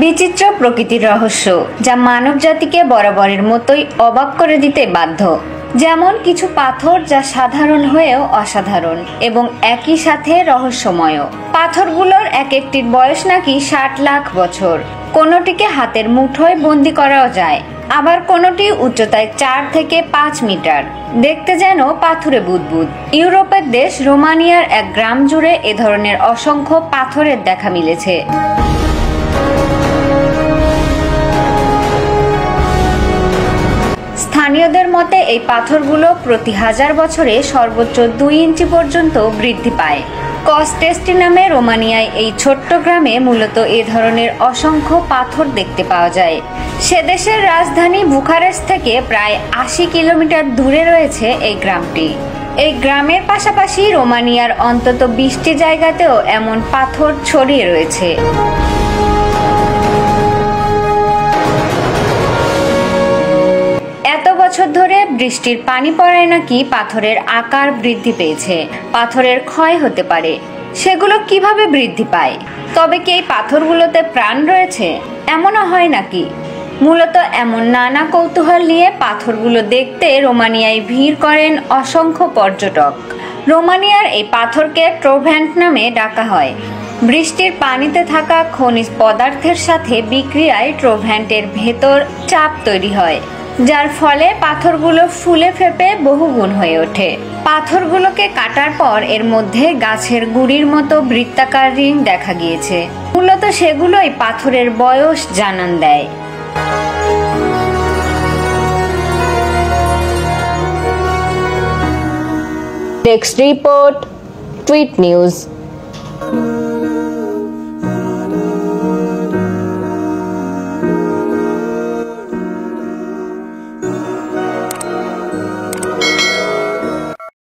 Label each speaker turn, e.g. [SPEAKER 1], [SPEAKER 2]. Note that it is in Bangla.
[SPEAKER 1] বিচিত্র প্রকৃতির রহস্য যা মানব জাতিকে বরাবরের মতোই অবাক করে দিতে বাধ্য। যেমন কিছু পাথর যা সাধারণ হয়েও অসাধারণ এবং একই সাথে রহস্যময়। পাথরগুলোর এক একটির বয়স নাকি 60 লাখ বছর। কোনোটিকে হাতের মুঠোয় বন্দি করাও যায়, আবার কোনোটি উচ্চতায় 4 থেকে 5 মিটার, দেখতে যেন পাথুরে বুদবুদ। ইউরোপের দেশ রোমানিয়ার এক গ্রাম জুড়ে এ ধরনের অসংখ্য পাথরের দেখা মিলেছে। স্থানীয়দের মতে এই পাথরগুলো প্রতি 1000 বছরে সর্বোচ্চ 2 ইঞ্চি পর্যন্ত বৃদ্ধি পায়। কস্টেস্টি নামে রোমানিয়ায় এই ছোট্ট গ্রামে মূলত এ ধরনের অসংখ্য পাথর দেখতে পাওয়া যায়। সে দেশের রাজধানী বুখারেস্ট থেকে প্রায় 80 কিলোমিটার দূরে রয়েছে এই গ্রামটি। এই গ্রামের পাশাপাশি রোমানিয়ার অন্তত 20টি জায়গাতেও এমন পাথর ছড়িয়ে রয়েছে। এত বছর ধরে বৃষ্টির পানি পড়ায় নাকি পাথরের আকার বৃদ্ধি পেয়েছে, পাথরের ক্ষয় হতে পারে। সেগুলো কিভাবে বৃদ্ধি পায়? তবে কি এই পাথরগুলোতে প্রাণ রয়েছে? এমনও হয় নাকি? মূলত এমন নানা কৌতূহল নিয়ে পাথরগুলো দেখতে রোমানিয়ায় ভিড় করেন অসংখ্য পর্যটক। রোমানিয়ার এই পাথরকে ট্রোভ্যান্ট নামে ডাকা হয়। বৃষ্টির পানিতে থাকা খনিজ পদার্থের সাথে বিক্রিয়ায় ট্রোভ্যান্টের ভেতর চাপ তৈরি হয়, যার ফলে পাথরগুলো ফুলে ফেপে বহুগুণ হয়ে ওঠে। পাথরগুলোকে কাটার পর এর মধ্যে গাছের গুড়ির মতো বৃত্তাকার রিং দেখা গিয়েছে। মূলত সেগুলোই পাথরের বয়স জানান দেয়।
[SPEAKER 2] Text report, Tweet News।